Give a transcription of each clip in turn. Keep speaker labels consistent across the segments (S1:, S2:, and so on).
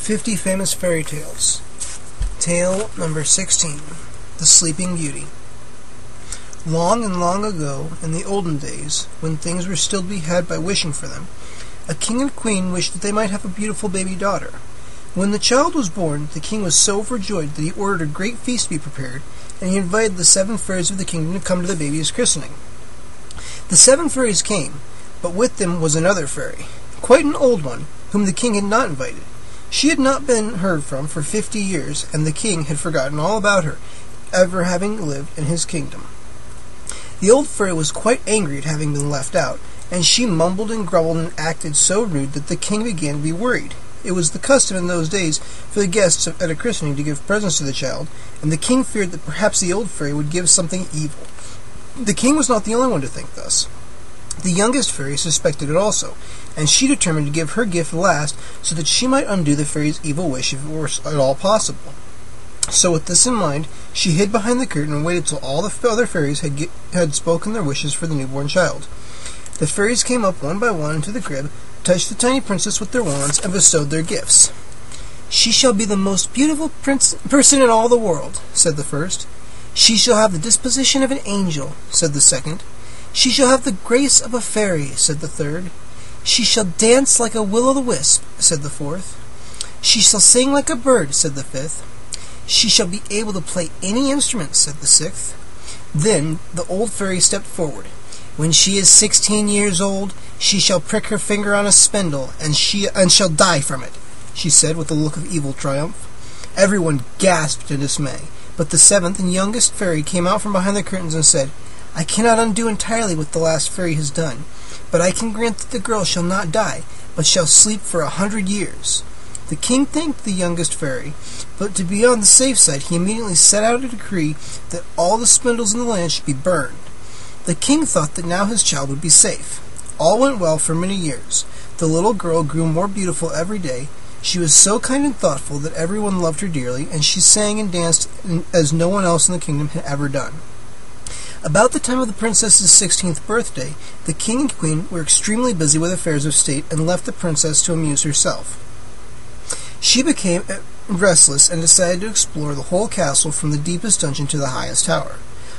S1: 50 Famous Fairy Tales. Tale number 16. The Sleeping Beauty. Long and long ago, in the olden days, when things were still to be had by wishing for them, a king and queen wished that they might have a beautiful baby daughter. When the child was born, the king was so overjoyed that he ordered a great feast to be prepared, and he invited the 7 fairies of the kingdom to come to the baby's christening. The 7 fairies came, but with them was another fairy, quite an old one, whom the king had not invited. She had not been heard from for 50 years, and the king had forgotten all about her, ever having lived in his kingdom. The old fairy was quite angry at having been left out, and she mumbled and grumbled and acted so rude that the king began to be worried. It was the custom in those days for the guests at a christening to give presents to the child, and the king feared that perhaps the old fairy would give something evil. The king was not the only one to think thus. The youngest fairy suspected it also, and she determined to give her gift last so that she might undo the fairy's evil wish if it were at all possible. So with this in mind, she hid behind the curtain and waited till all the other fairies had spoken their wishes for the newborn child. The fairies came up one by one into the crib, touched the tiny princess with their wands, and bestowed their gifts. "She shall be the most beautiful person in all the world," said the first. "She shall have the disposition of an angel," said the second. "She shall have the grace of a fairy," said the third. "She shall dance like a will-o'-the-wisp," said the fourth. "She shall sing like a bird," said the fifth. "She shall be able to play any instrument," said the sixth. Then the old fairy stepped forward. "When she is 16 years old, she shall prick her finger on a spindle, and shall die from it," she said with a look of evil triumph. Everyone gasped in dismay, but the 7th and youngest fairy came out from behind the curtains and said, "I cannot undo entirely what the last fairy has done, but I can grant that the girl shall not die, but shall sleep for 100 years. The king thanked the youngest fairy, but to be on the safe side, he immediately set out a decree that all the spindles in the land should be burned. The king thought that now his child would be safe. All went well for many years. The little girl grew more beautiful every day. She was so kind and thoughtful that everyone loved her dearly, and she sang and danced as no one else in the kingdom had ever done. About the time of the princess's 16th birthday, the king and queen were extremely busy with affairs of state and left the princess to amuse herself. She became restless and decided to explore the whole castle from the deepest dungeon to the highest tower.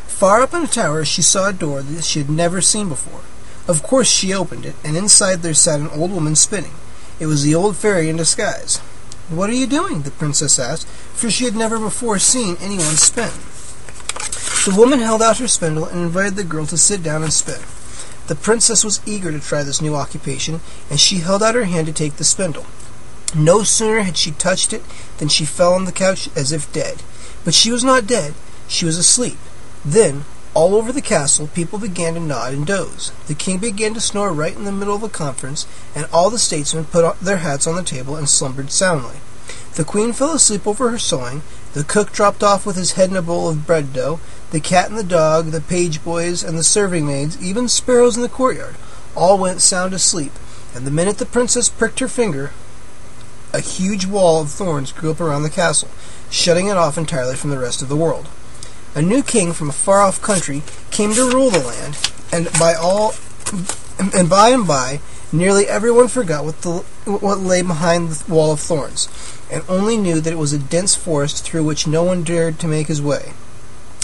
S1: Far up in a tower she saw a door that she had never seen before. Of course she opened it, and inside there sat an old woman spinning. It was the old fairy in disguise. "What are you doing?" the princess asked, for she had never before seen anyone spin. The woman held out her spindle and invited the girl to sit down and spin. The princess was eager to try this new occupation, and she held out her hand to take the spindle. No sooner had she touched it than she fell on the couch as if dead. But she was not dead. She was asleep. Then, all over the castle, people began to nod and doze. The king began to snore right in the middle of a conference, and all the statesmen put their hats on the table and slumbered soundly. The queen fell asleep over her sewing. The cook dropped off with his head in a bowl of bread dough. The cat and the dog, the page boys and the serving maids, even sparrows in the courtyard, all went sound asleep, and the minute the princess pricked her finger, a huge wall of thorns grew up around the castle, shutting it off entirely from the rest of the world. A new king from a far-off country came to rule the land, and by and by, nearly everyone forgot what lay behind the wall of thorns, and only knew that it was a dense forest through which no one dared to make his way.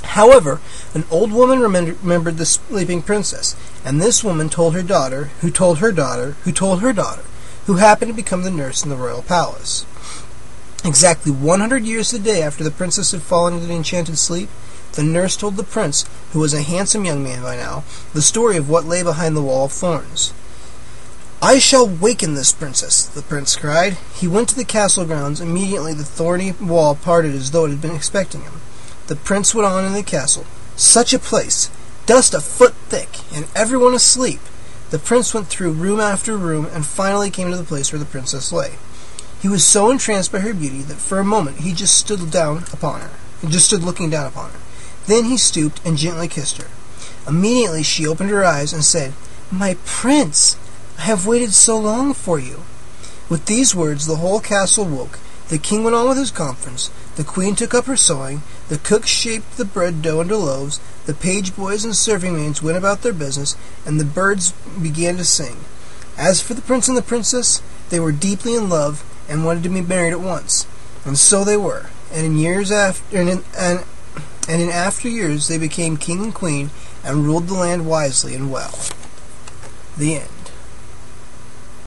S1: However, an old woman remembered the sleeping princess, and this woman told her daughter, who told her daughter, who told her daughter, who happened to become the nurse in the royal palace. Exactly 100 years to the day after the princess had fallen into the enchanted sleep, the nurse told the prince, who was a handsome young man by now, the story of what lay behind the wall of thorns. "I shall waken this princess," the prince cried. He went to the castle grounds. Immediately the thorny wall parted as though it had been expecting him. The prince went on in the castle. Such a place! Dust a foot thick, and everyone asleep. The prince went through room after room, and finally came to the place where the princess lay. He was so entranced by her beauty that for a moment he just stood looking down upon her. Then he stooped and gently kissed her. Immediately she opened her eyes and said, "My prince, I have waited so long for you." With these words the whole castle woke. The king went on with his conference. The queen took up her sewing. The cook shaped the bread dough into loaves. The page boys and serving maids went about their business, and the birds began to sing. As for the prince and the princess, they were deeply in love, and wanted to be married at once. And so they were. And in after years they became king and queen and ruled the land wisely and well. The end.